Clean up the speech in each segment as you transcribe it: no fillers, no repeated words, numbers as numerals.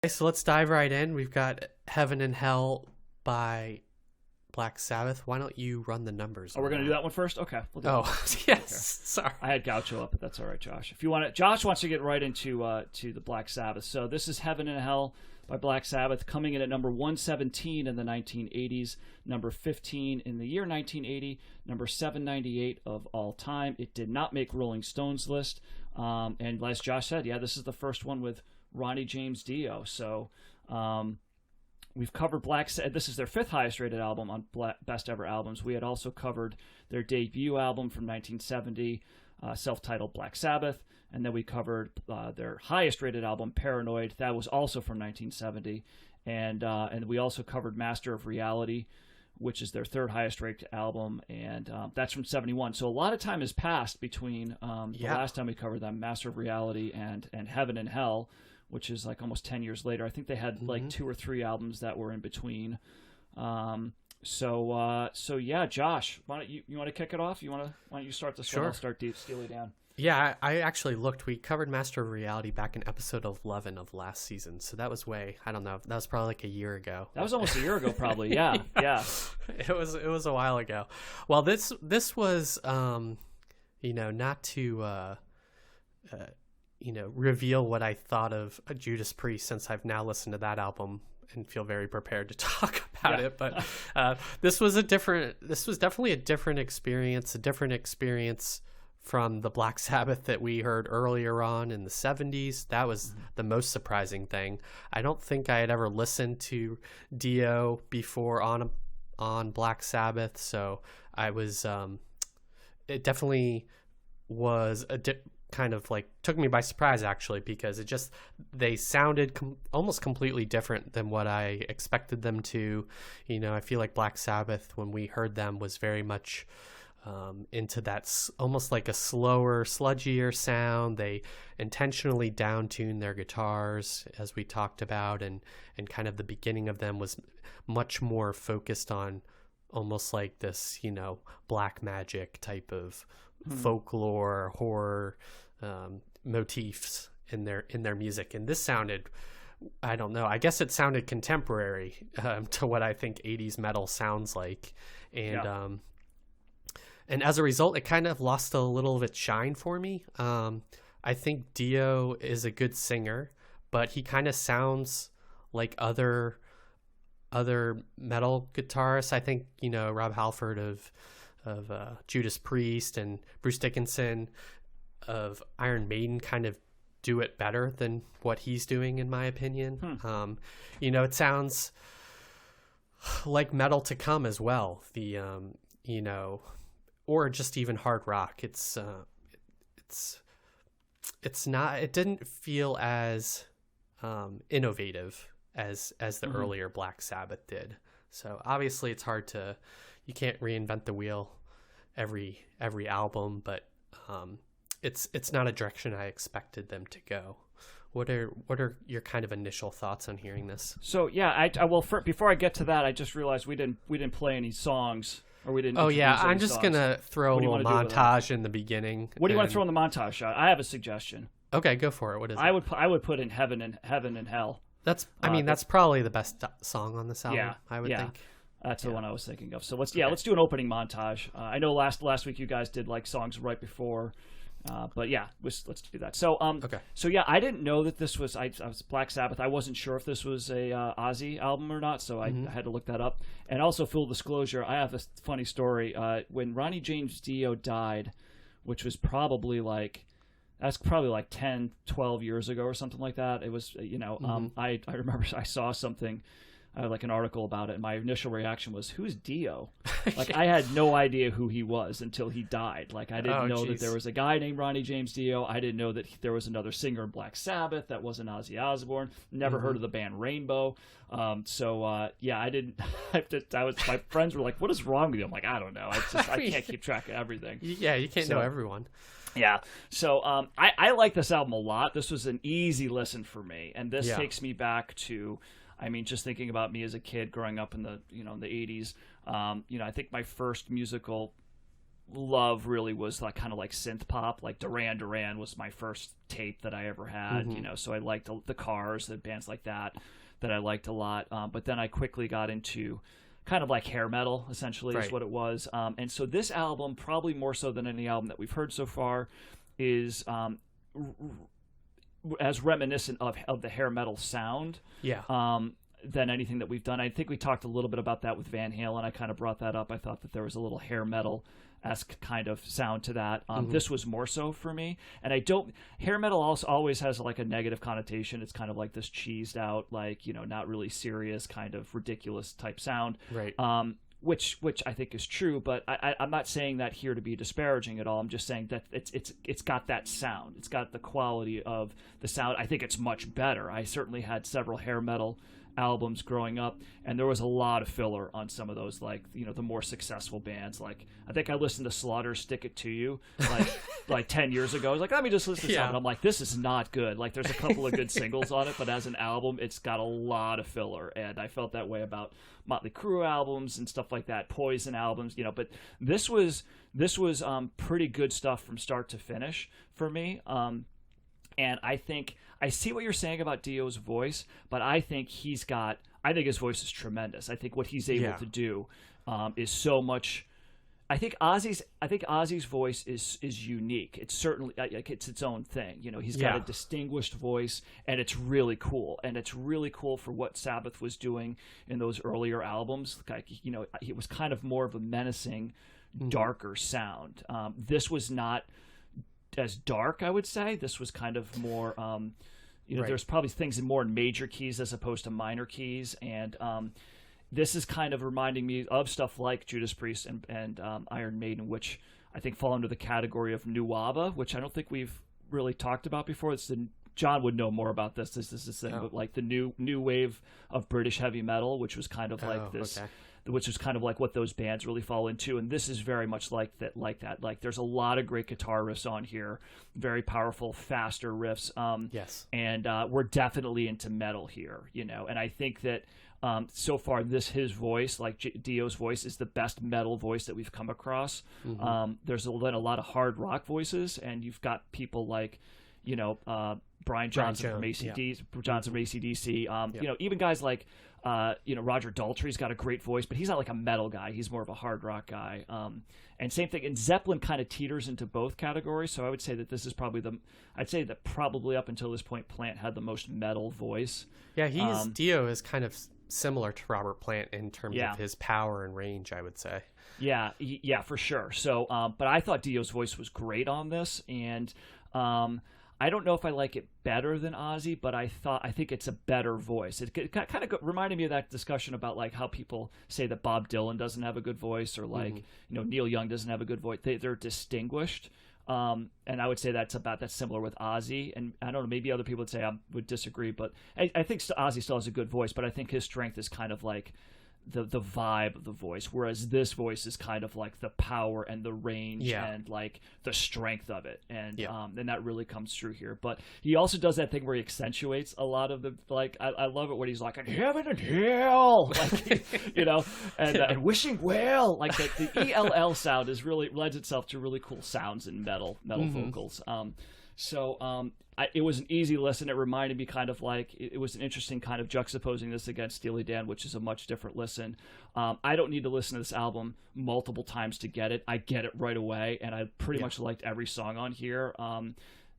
Okay, so let's dive right in. We've got Heaven and Hell by Black Sabbath. Why don't you run the numbers Oh, we're on going to do that one first? Okay. We'll do that Oh, one. yes. Okay. Sorry. I had Gaucho up, but that's all right, Josh. If you want to, Josh wants to get right into to the Black Sabbath. So this is Heaven and Hell by Black Sabbath, coming in at number 117 in the 1980s, number 15 in the year 1980, number 798 of all time. It did not make Rolling Stone's list. And as Josh said, yeah, this is the first one with Ronnie James Dio. So we've covered Black Sabbath. This is their fifth highest rated album on Best Ever Albums. We had also covered their debut album from 1970, self-titled Black Sabbath. And then we covered their highest rated album, Paranoid. That was also from 1970. And we also covered Master of Reality, which is their third highest rated album. And that's from 71. So a lot of time has passed between the last time we covered them, Master of Reality and Heaven and Hell, which is like almost 10 years later. I think they had like 2 or 3 albums that were in between. So yeah, Josh, why don't you want to kick it off? Why don't you start this Sure. one? I'll start Steely down. Yeah, I actually looked. We covered Master of Reality back in episode 11 of last season. So that was I don't know, that was probably like a year ago. That was almost a year ago, probably. Yeah. It was a while ago. Well, this was, not to, reveal what I thought of Judas Priest, since I've now listened to that album and feel very prepared to talk about it. But this was definitely a different experience from the Black Sabbath that we heard earlier on in the 70s. That was the most surprising thing. I don't think I had ever listened to Dio before on Black Sabbath, so I was it definitely was kind of like took me by surprise, actually, because they sounded almost completely different than what I expected them to. I feel like Black Sabbath, when we heard them, was very much into that almost like a slower, sludgier sound. They intentionally down-tuned their guitars, as we talked about, and kind of the beginning of them was much more focused on almost like this, black magic type of folklore, horror motifs in their music. And this sounded, I don't know, I guess it sounded contemporary to what I think 80s metal sounds like. And as a result, it kind of lost a little of its shine for me. I think Dio is a good singer, but he kind of sounds like other metal guitarists. I think, Rob Halford of Judas Priest and Bruce Dickinson of Iron Maiden kind of do it better than what he's doing, in my opinion. It sounds like metal to come as well. Or just even hard rock. It didn't feel as innovative as the earlier Black Sabbath did. So obviously you can't reinvent the wheel every album, but it's not a direction I expected them to go. What are your kind of initial thoughts on hearing this? So yeah, before I get to that, I just realized we didn't play any songs. Or we didn't. Oh yeah, I'm just songs. gonna throw a little montage in the beginning. What do you want to throw in the montage? I have a suggestion. Okay, go for it. What is it? I would put in Heaven and Hell. That's probably the best song on this album. Yeah, I would think. That's the one I was thinking of. So let's do an opening montage. I know last week you guys did like songs right before. But yeah, let's do that. So So yeah, I didn't know that this was I was Black Sabbath. I wasn't sure if this was a Ozzy album or not, so I had to look that up. And also, full disclosure, I have a funny story. When Ronnie James Dio died, which was probably like 10, 12 years ago or something like that. It was I remember I saw something. Like an article about it, and my initial reaction was, "Who's Dio?" Like I had no idea who he was until he died. Like I didn't know that there was a guy named Ronnie James Dio. I didn't know that there was another singer in Black Sabbath that wasn't Ozzy Osbourne. Never heard of the band Rainbow. I didn't. My friends were like, "What is wrong with you?" I'm like, "I don't know. I can't keep track of everything." Yeah, you can't know everyone. Yeah. So I like this album a lot. This was an easy listen for me, and this takes me back to. Just thinking about me as a kid growing up in the in the 80s, I think my first musical love really was like kind of like synth pop. Like Duran Duran was my first tape that I ever had, you know, so I liked the Cars, the bands like that I liked a lot. But then I quickly got into kind of like hair metal, essentially, is what it was. And so this album, probably more so than any album that we've heard so far, is as reminiscent of the hair metal sound. Than anything that we've done. I think we talked a little bit about that with Van Halen. I kind of brought that up. I thought that there was a little hair metal-esque kind of sound to that. This was more so for me. And hair metal also always has like a negative connotation. It's kind of like this cheesed out, like, you know, not really serious, kind of ridiculous type sound. Right. Which I think is true, but I'm not saying that here to be disparaging at all. I'm just saying that it's got that sound. It's got the quality of the sound. I think it's much better. I certainly had several hair metal albums growing up, and there was a lot of filler on some of those, like, you know, the more successful bands. Like, I think I listened to Slaughter Stick It To You like 10 years ago. I was like, let me just listen to something. I'm like, this is not good. Like, there's a couple of good singles on it, but as an album, it's got a lot of filler, and I felt that way about Motley Crue albums and stuff like that, Poison albums, you know. But this was pretty good stuff from start to finish for me. And I think I see what you're saying about Dio's voice, but I think his voice is tremendous. I think what he's able to do is so much. I think Ozzy's voice is unique. It's certainly like it's its own thing. You know, he's got a distinguished voice, and it's really cool. And it's really cool for what Sabbath was doing in those earlier albums. Like, you know, it was kind of more of a menacing, darker sound. This was not as dark, I would say. This was kind of more, you know, there's probably things more in major keys as opposed to minor keys, and this is kind of reminding me of stuff like Judas Priest and Iron Maiden, which I think fall under the category of new wava, which I don't think we've really talked about before. John would know more about this. This is this thing, but like the new wave of British heavy metal, which was kind of like this. Okay. Which is kind of like what those bands really fall into, and this is very much like that. Like, there's a lot of great guitar riffs on here, very powerful, faster riffs. And we're definitely into metal here, you know. And I think that so far, his voice, like Dio's voice, is the best metal voice that we've come across. There's been a lot of hard rock voices, and you've got people like, you know, Brian Johnson from AC/DC. You know, even guys like. You know, Roger Daltrey's got a great voice, but he's not like a metal guy. He's more of a hard rock guy. And same thing. And Zeppelin kind of teeters into both categories. So I would say that this is probably probably up until this point, Plant had the most metal voice. Yeah, Dio is kind of similar to Robert Plant in terms of his power and range, I would say. Yeah, for sure. So, but I thought Dio's voice was great on this, and I don't know if I like it better than Ozzy, but I think it's a better voice. It kind of reminded me of that discussion about like how people say that Bob Dylan doesn't have a good voice, or like you know, Neil Young doesn't have a good voice. They're distinguished, and I would say that's similar with Ozzy. And I don't know, maybe other people would disagree, but I think Ozzy still has a good voice, but I think his strength is kind of like the vibe of the voice, whereas this voice is kind of like the power and the range and like the strength of it, and that really comes through here. But he also does that thing where he accentuates a lot of the, like, I love it when he's like, in heaven and hell, like, you know, and wishing well, like the ELL sound is really lends itself to really cool sounds in metal vocals. It was an easy listen. It reminded me kind of like, it was an interesting kind of juxtaposing this against Steely Dan, which is a much different listen. I don't need to listen to this album multiple times to get it. I get it right away, and I pretty much liked every song on here.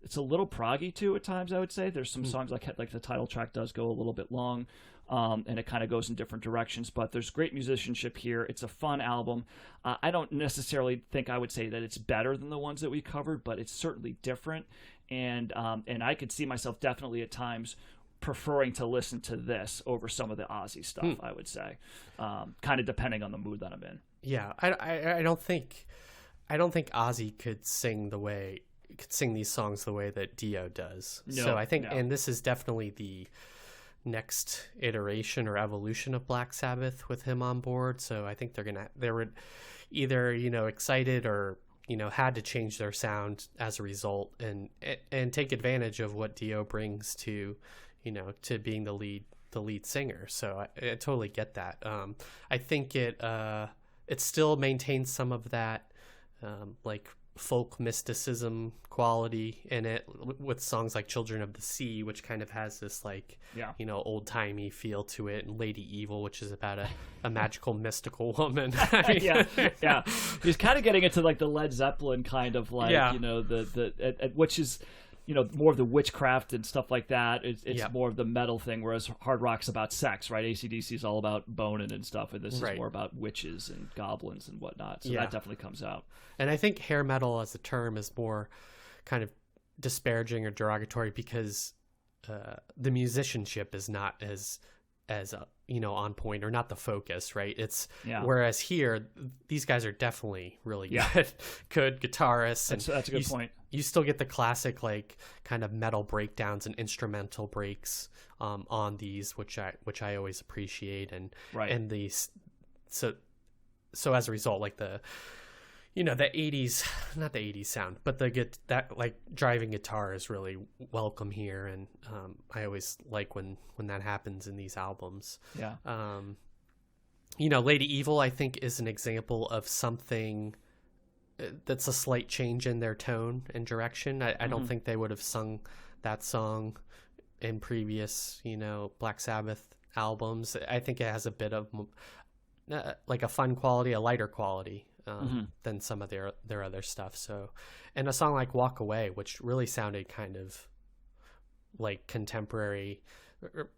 It's a little proggy too at times, I would say. There's some songs like the title track does go a little bit long, and it kind of goes in different directions, but there's great musicianship here. It's a fun album. I don't necessarily think I would say that it's better than the ones that we covered, but it's certainly different. And I could see myself definitely at times preferring to listen to this over some of the Ozzy stuff, I would say, kind of depending on the mood that I'm in. Yeah, I don't think Ozzy could sing these songs the way that Dio does. No, so I think, and this is definitely the next iteration or evolution of Black Sabbath with him on board. So I think they were either, you know, excited or, you know, had to change their sound as a result, and take advantage of what Dio brings to, you know, to being the lead singer. So I totally get that. I think it still maintains some of that like folk mysticism quality in it, with songs like Children of the Sea, which kind of has this like old timey feel to it, and Lady Evil, which is about a magical mystical woman. I mean, yeah he's kind of getting into like the Led Zeppelin kind of like the which is more of the witchcraft and stuff like that. It's more of the metal thing, whereas hard rock's about sex, right? AC/DC is all about boning and stuff, and this is more about witches and goblins and whatnot. So that definitely comes out. And I think hair metal as a term is more kind of disparaging or derogatory because the musicianship is not as on point, or not the focus, right? It's whereas here these guys are definitely really good guitarists. That's a good point. You still get the classic like kind of metal breakdowns and instrumental breaks on these, which I always appreciate, and these so as a result, like the 80s, not the 80s sound, but that like driving guitar is really welcome here, and I always like when that happens in these albums. Lady Evil, I think, is an example of something that's a slight change in their tone and direction. I don't think they would have sung that song in previous Black Sabbath albums. I think it has a bit of like a fun quality, a lighter quality than some of their other stuff. So, and a song like Walk Away, which really sounded kind of like contemporary,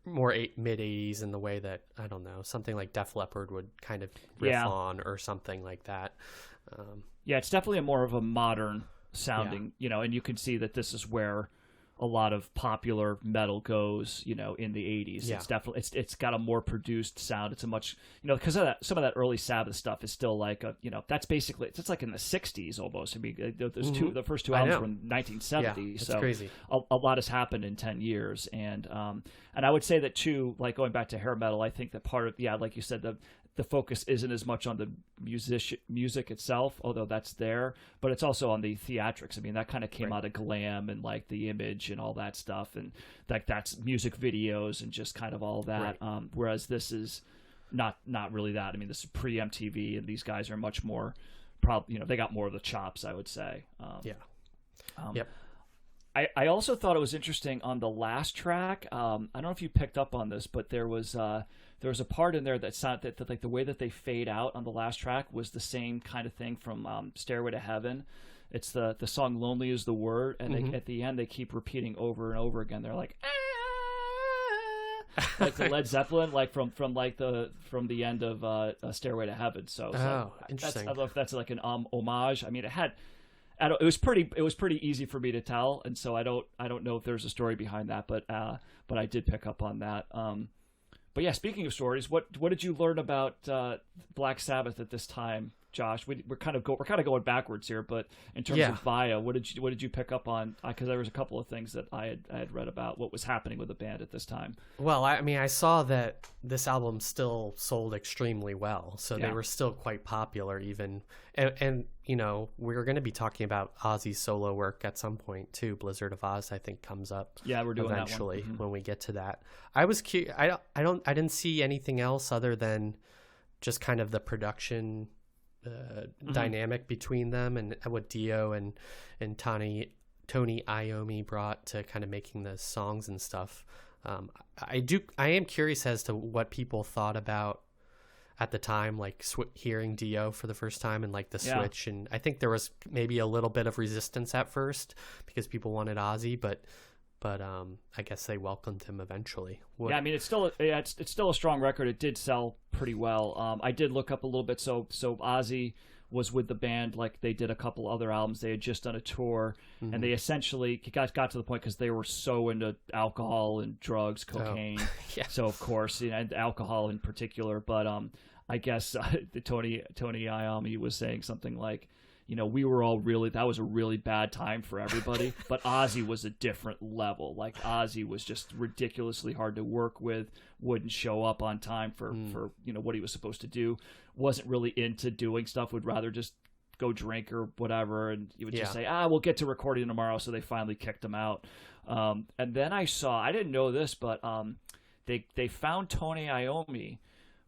more mid 80s in the way that, I don't know, something like Def Leppard would kind of riff on, or something like that. It's definitely more of a modern sounding, and you can see that this is where a lot of popular metal goes, in the 80s. It's definitely, it's got a more produced sound. It's a much, because of that, some of that early Sabbath stuff is still like that's basically, it's like in the 60s almost. I mean, the first two albums were in 1970. That's so crazy. A lot has happened in 10 years. And I would say that too, like going back to hair metal, I think that part of, like you said, the focus isn't as much on the music itself, although that's there, but it's also on the theatrics. I mean, that kind of came out of glam and like the image and all that stuff, and like that's music videos and just kind of all that. Whereas this is not really that. I mean, this is pre-MTV, and these guys are much more, they got more of the chops, I would say. I also thought it was interesting on the last track. I don't know if you picked up on this, but there was a part in there that sounded that like the way that they fade out on the last track was the same kind of thing from Stairway to Heaven. It's the song "Lonely Is the Word," and they, at the end they keep repeating over and over again. They're like, like the Led Zeppelin, like from the end of Stairway to Heaven. So interesting. I don't know if that's like an homage. I mean, it was pretty easy for me to tell, and so I don't know if there's a story behind that, but I did pick up on that. But speaking of stories, what did you learn about Black Sabbath at this time, Josh? We're kind of going backwards here, but in terms of bio, what did you pick up on? Because there was a couple of things that I had read about what was happening with the band at this time. Well, I mean, I saw that this album still sold extremely well, so they were still quite popular even, and we were going to be talking about Ozzy's solo work at some point too. Blizzard of Oz, I think, comes up. Yeah, we're doing eventually that one. When we get to that. I was I didn't see anything else other than just kind of the production dynamic between them, and what Dio and Tony Iommi brought to kind of making the songs and stuff. I am curious as to what people thought about at the time, like hearing Dio for the first time, and like the switch. And I think there was maybe a little bit of resistance at first because people wanted Ozzy, but I guess they welcomed him eventually. I mean, it's still a strong record. It did sell pretty well. I did look up a little bit. So Ozzy was with the band, like they did a couple other albums. They had just done a tour, and they essentially got to the point because they were so into alcohol and drugs, cocaine. So of course, and alcohol in particular. But I guess Tony Iommi was saying something like, we were all that was a really bad time for everybody, but Ozzy was a different level. Like Ozzy was just ridiculously hard to work with, wouldn't show up on time for what he was supposed to do, wasn't really into doing stuff, would rather just go drink or whatever, and he would just say, we'll get to recording tomorrow. So they finally kicked him out. And then I didn't know this, but they found Tony Iommi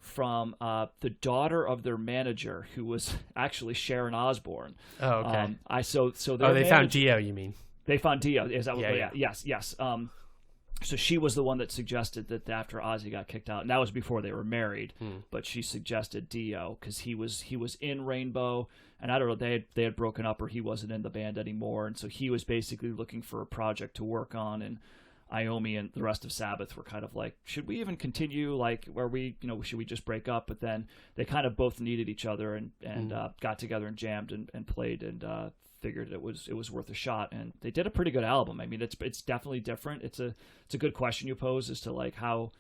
from the daughter of their manager, who was actually Sharon Osbourne. Oh, okay. So they found Dio, you mean? They found Dio. Is that what? Yeah. Yes. So she was the one that suggested that after Ozzy got kicked out, and that was before they were married. But she suggested Dio because he was in Rainbow, and I don't know, they had broken up or he wasn't in the band anymore, and so he was basically looking for a project to work on. And Iommi and the rest of Sabbath were kind of like, should we even continue? Like, should we just break up? But then they kind of both needed each other and got together and jammed and played and figured it was worth a shot. And they did a pretty good album. I mean, it's definitely different. It's a good question you pose as to like how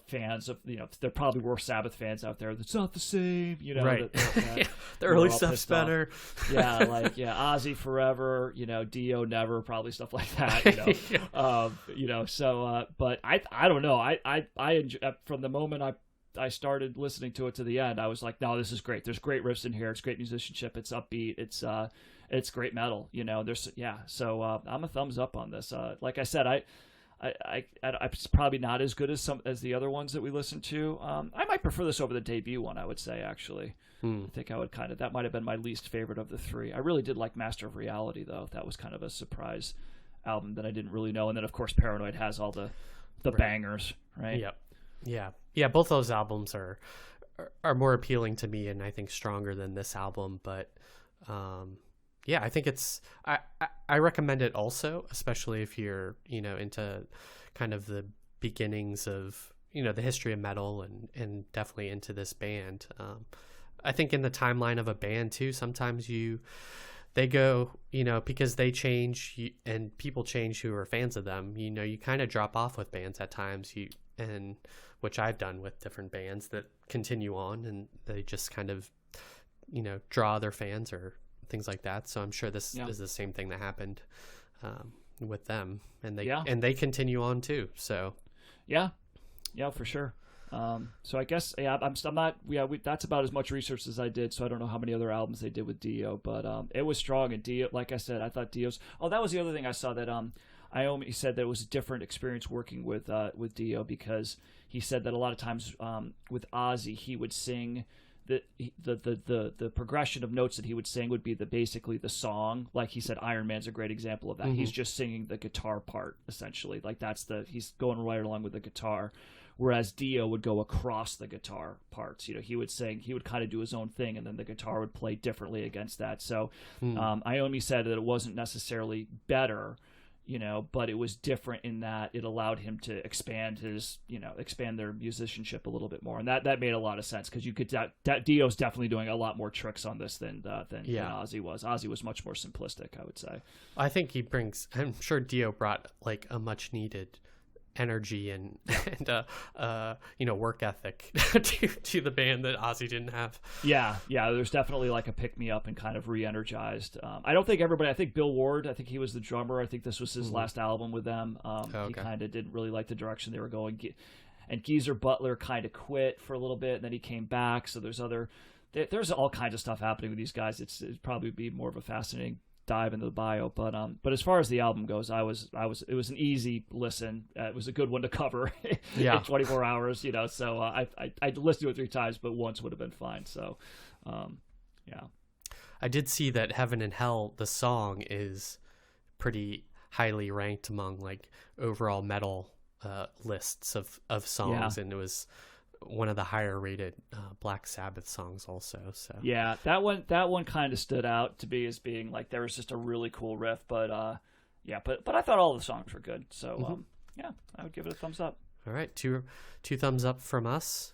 fans of, there probably were Sabbath fans out there. It's not the same, right. That the early stuff's better. Ozzy forever, Dio never, probably stuff like that, but I don't know. I enjoy, from the moment I started listening to it to the end, I was like, no, this is great. There's great riffs in here. It's great musicianship. It's upbeat. It's great metal, so I'm a thumbs up on this. Like I said, it's probably not as good as the other ones that we listened to. I might prefer this over the debut one, I would say, actually. I think I would that might have been my least favorite of the three. I really did like Master of Reality, though. That was kind of a surprise album that I didn't really know. And then, of course, Paranoid has all the bangers, right? Yep. Yeah. Both those albums are more appealing to me, and I think stronger than this album. But I think I recommend it also, especially if you're into kind of the beginnings of the history of metal and definitely into this band. I think in the timeline of a band too, sometimes they go, because they change and people change who are fans of them. You kind of drop off with bands at times. And which I've done with different bands that continue on, and they just kind of draw their fans or things like that. So I'm sure this is the same thing that happened with them, and they continue on too. So yeah, for sure. So I guess I'm not. That's about as much research as I did. So I don't know how many other albums they did with Dio, but it was strong. And Dio, like I said, I thought Dio's. Oh, that was the other thing I saw that Iommi said that it was a different experience working with Dio, because he said that a lot of times with Ozzy he would sing. The progression of notes that he would sing would be basically the song. Like he said, Iron Man's a great example of that. He's just singing the guitar part, essentially. Like he's going right along with the guitar. Whereas Dio would go across the guitar parts. He would kind of do his own thing, and then the guitar would play differently against that. So Iommi said that it wasn't necessarily better, but it was different in that it allowed him to expand their musicianship a little bit more. And that made a lot of sense, because you could that Dio's definitely doing a lot more tricks on this than Ozzy was. Ozzy was much more simplistic, I would say. I think I'm sure Dio brought like a much needed energy and work ethic to the band that Ozzy didn't have. Yeah, there's definitely like a pick me up and kind of re-energized. I don't think everybody. I think Bill Ward, I think he was the drummer. I think this was his last album with them. He kind of didn't really like the direction they were going, and Geezer Butler kind of quit for a little bit, and then he came back. So there's all kinds of stuff happening with these guys. It'd probably be more of a fascinating dive into the bio, but as far as the album goes, it was an easy listen. It was a good one to cover in 24 hours, so I listened to it 3 times, but once would have been fine. So I did see that Heaven and Hell, the song, is pretty highly ranked among like overall metal lists of songs, and it was one of the higher rated Black Sabbath songs also. So yeah, that one kind of stood out to me as being like, there was just a really cool riff, but I thought all the songs were good. So I would give it a thumbs up. All right, two thumbs up from us.